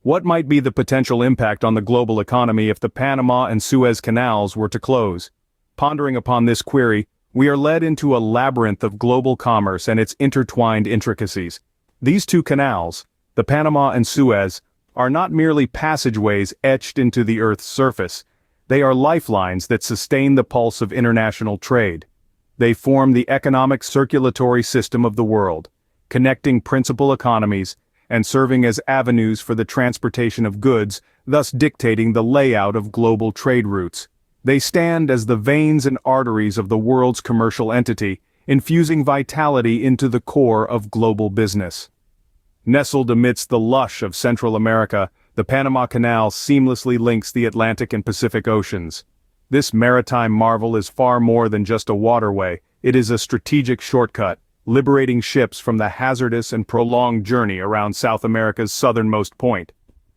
What might be the potential impact on the global economy if the Panama and Suez Canals were to close? Pondering upon this query, we are led into a labyrinth of global commerce and its intertwined intricacies. These two canals, the Panama and Suez, are not merely passageways etched into the Earth's surface. They are lifelines that sustain the pulse of international trade. They form the economic circulatory system of the world, connecting principal economies and serving as avenues for the transportation of goods, thus dictating the layout of global trade routes. They stand as the veins and arteries of the world's commercial entity, infusing vitality into the core of global business. Nestled amidst the lush of Central America, the Panama Canal seamlessly links the Atlantic and Pacific Oceans. This maritime marvel is far more than just a waterway. It is a strategic shortcut, liberating ships from the hazardous and prolonged journey around South America's southernmost point.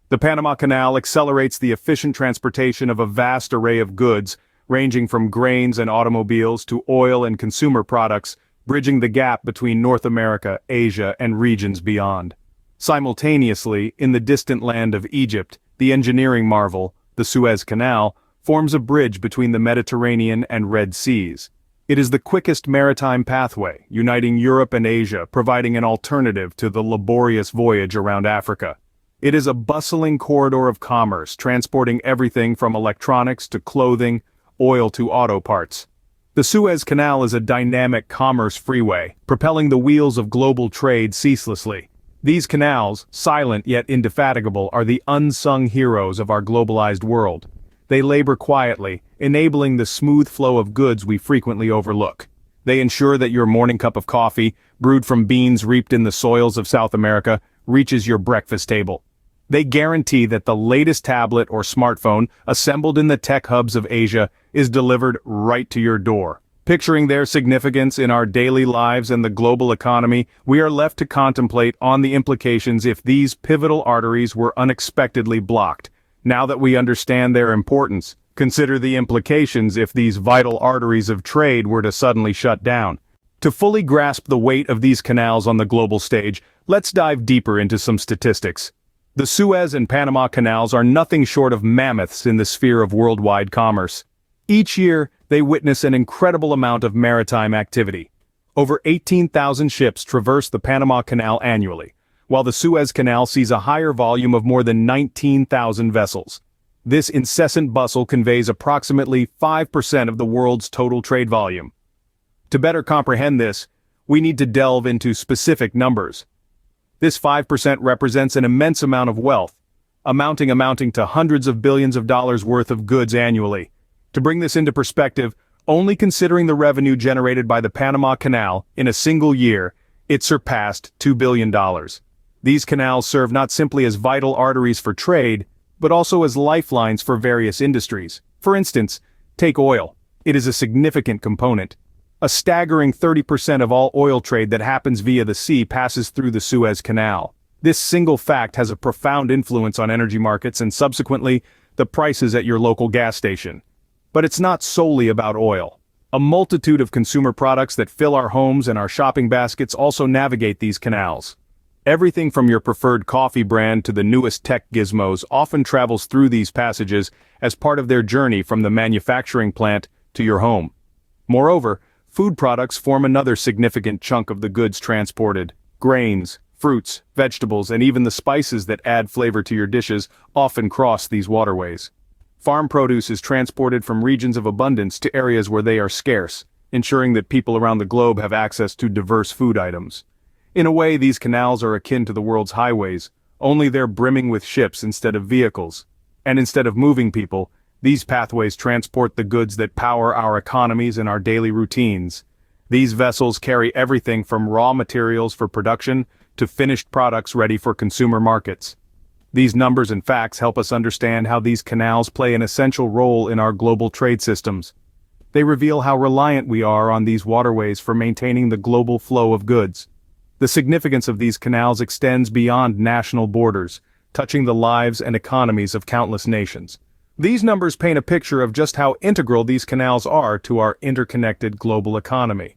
The Panama Canal accelerates the efficient transportation of a vast array of goods, ranging from grains and automobiles to oil and consumer products, bridging the gap between North America, Asia, and regions beyond. Simultaneously, in the distant land of Egypt, the engineering marvel, the Suez Canal, forms a bridge between the Mediterranean and Red Seas. It is the quickest maritime pathway, uniting Europe and Asia, providing an alternative to the laborious voyage around Africa. It is a bustling corridor of commerce, transporting everything from electronics to clothing, oil to auto parts. The Suez Canal is a dynamic commerce freeway, propelling the wheels of global trade ceaselessly. These canals, silent yet indefatigable, are the unsung heroes of our globalized world. They labor quietly, enabling the smooth flow of goods we frequently overlook. They ensure that your morning cup of coffee, brewed from beans reaped in the soils of South America, reaches your breakfast table. They guarantee that the latest tablet or smartphone, assembled in the tech hubs of Asia, is delivered right to your door. Picturing their significance in our daily lives and the global economy, we are left to contemplate on the implications if these pivotal arteries were unexpectedly blocked. Now that we understand their importance, consider the implications if these vital arteries of trade were to suddenly shut down. To fully grasp the weight of these canals on the global stage, let's dive deeper into some statistics. The Suez and Panama Canals are nothing short of mammoths in the sphere of worldwide commerce. Each year, they witness an incredible amount of maritime activity. Over 18,000 ships traverse the Panama Canal annually, while the Suez Canal sees a higher volume of more than 19,000 vessels. This incessant bustle conveys approximately 5% of the world's total trade volume. To better comprehend this, we need to delve into specific numbers. This 5% represents an immense amount of wealth, amounting to hundreds of billions of dollars worth of goods annually. To bring this into perspective, only considering the revenue generated by the Panama Canal in a single year, it surpassed $2 billion. These canals serve not simply as vital arteries for trade, but also as lifelines for various industries. For instance, take oil. It is a significant component. A staggering 30% of all oil trade that happens via the sea passes through the Suez Canal. This single fact has a profound influence on energy markets and subsequently, the prices at your local gas station. But it's not solely about oil. A multitude of consumer products that fill our homes and our shopping baskets also navigate these canals. Everything from your preferred coffee brand to the newest tech gizmos often travels through these passages as part of their journey from the manufacturing plant to your home. Moreover, food products form another significant chunk of the goods transported. Grains, fruits, vegetables, and even the spices that add flavor to your dishes often cross these waterways. Farm produce is transported from regions of abundance to areas where they are scarce, ensuring that people around the globe have access to diverse food items. In a way, these canals are akin to the world's highways, only they're brimming with ships instead of vehicles. And instead of moving people, these pathways transport the goods that power our economies and our daily routines. These vessels carry everything from raw materials for production to finished products ready for consumer markets. These numbers and facts help us understand how these canals play an essential role in our global trade systems. They reveal how reliant we are on these waterways for maintaining the global flow of goods. The significance of these canals extends beyond national borders, touching the lives and economies of countless nations. These numbers paint a picture of just how integral these canals are to our interconnected global economy.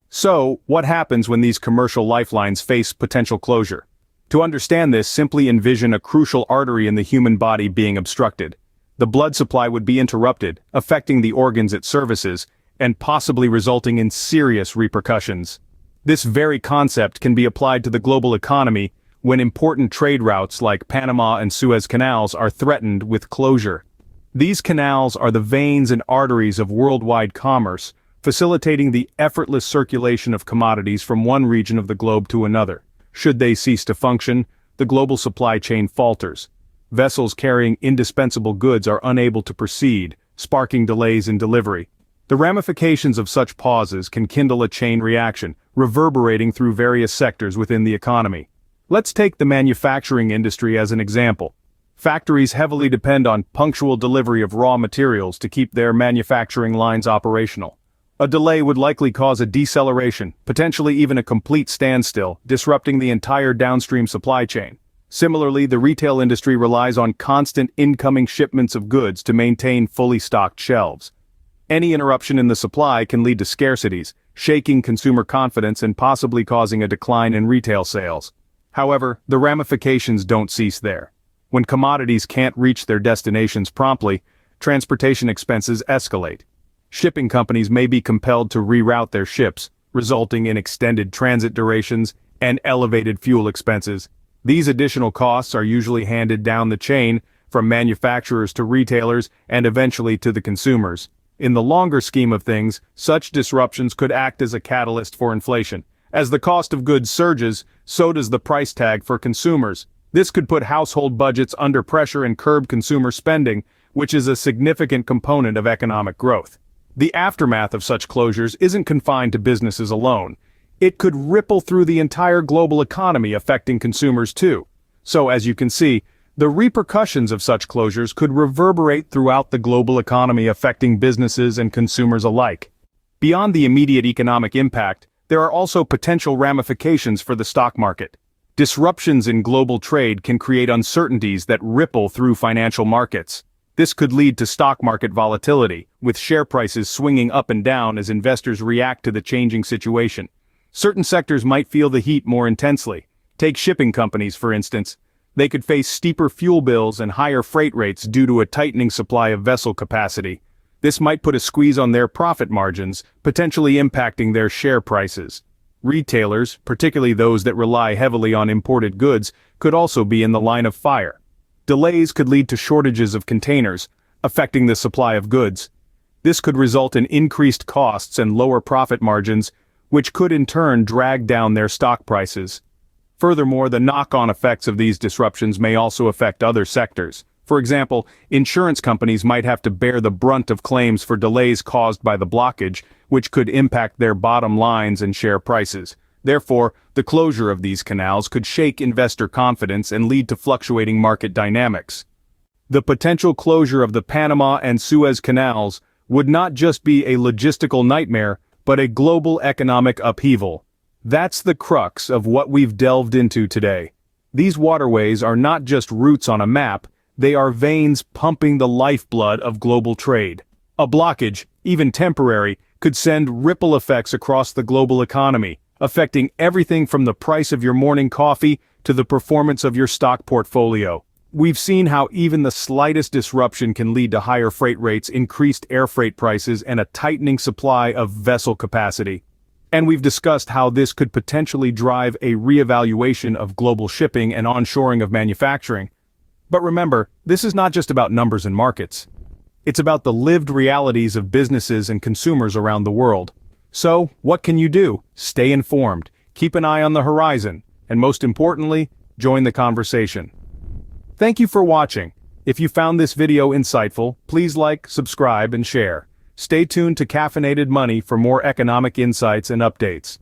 So, what happens when these commercial lifelines face potential closure? To understand this, simply envision a crucial artery in the human body being obstructed. The blood supply would be interrupted, affecting the organs it services, and possibly resulting in serious repercussions. This very concept can be applied to the global economy when important trade routes like Panama and Suez Canals are threatened with closure. These canals are the veins and arteries of worldwide commerce, facilitating the effortless circulation of commodities from one region of the globe to another. Should they cease to function, the global supply chain falters. Vessels carrying indispensable goods are unable to proceed, sparking delays in delivery. The ramifications of such pauses can kindle a chain reaction, reverberating through various sectors within the economy. Let's take the manufacturing industry as an example. Factories heavily depend on punctual delivery of raw materials to keep their manufacturing lines operational. A delay would likely cause a deceleration, potentially even a complete standstill, disrupting the entire downstream supply chain. Similarly, the retail industry relies on constant incoming shipments of goods to maintain fully stocked shelves. Any interruption in the supply can lead to scarcities, shaking consumer confidence and possibly causing a decline in retail sales. However, the ramifications don't cease there. When commodities can't reach their destinations promptly, transportation expenses escalate. Shipping companies may be compelled to reroute their ships, resulting in extended transit durations and elevated fuel expenses. These additional costs are usually handed down the chain, from manufacturers to retailers and eventually to the consumers. In the longer scheme of things, such disruptions could act as a catalyst for inflation. As the cost of goods surges, so does the price tag for consumers. This could put household budgets under pressure and curb consumer spending, which is a significant component of economic growth. The aftermath of such closures isn't confined to businesses alone. It could ripple through the entire global economy, affecting consumers too. So, as you can see, the repercussions of such closures could reverberate throughout the global economy, affecting businesses and consumers alike. Beyond the immediate economic impact, there are also potential ramifications for the stock market. Disruptions in global trade can create uncertainties that ripple through financial markets. This could lead to stock market volatility, with share prices swinging up and down as investors react to the changing situation. Certain sectors might feel the heat more intensely. Take shipping companies, for instance. They could face steeper fuel bills and higher freight rates due to a tightening supply of vessel capacity. This might put a squeeze on their profit margins, potentially impacting their share prices. Retailers, particularly those that rely heavily on imported goods, could also be in the line of fire. Delays could lead to shortages of containers, affecting the supply of goods. This could result in increased costs and lower profit margins, which could in turn drag down their stock prices. Furthermore, the knock-on effects of these disruptions may also affect other sectors. For example, insurance companies might have to bear the brunt of claims for delays caused by the blockage, which could impact their bottom lines and share prices. Therefore, the closure of these canals could shake investor confidence and lead to fluctuating market dynamics. The potential closure of the Panama and Suez Canals would not just be a logistical nightmare, but a global economic upheaval. That's the crux of what we've delved into today. These waterways are not just routes on a map, they are veins pumping the lifeblood of global trade. A blockage, even temporary, could send ripple effects across the global economy, affecting everything from the price of your morning coffee to the performance of your stock portfolio. We've seen how even the slightest disruption can lead to higher freight rates, increased air freight prices, and a tightening supply of vessel capacity. And we've discussed how this could potentially drive a reevaluation of global shipping and onshoring of manufacturing. But remember, this is not just about numbers and markets. It's about the lived realities of businesses and consumers around the world. So, what can you do? Stay informed, keep an eye on the horizon, and most importantly, join the conversation. Thank you for watching. If you found this video insightful, please like, subscribe, and share. Stay tuned to Caffeinated Money for more economic insights and updates.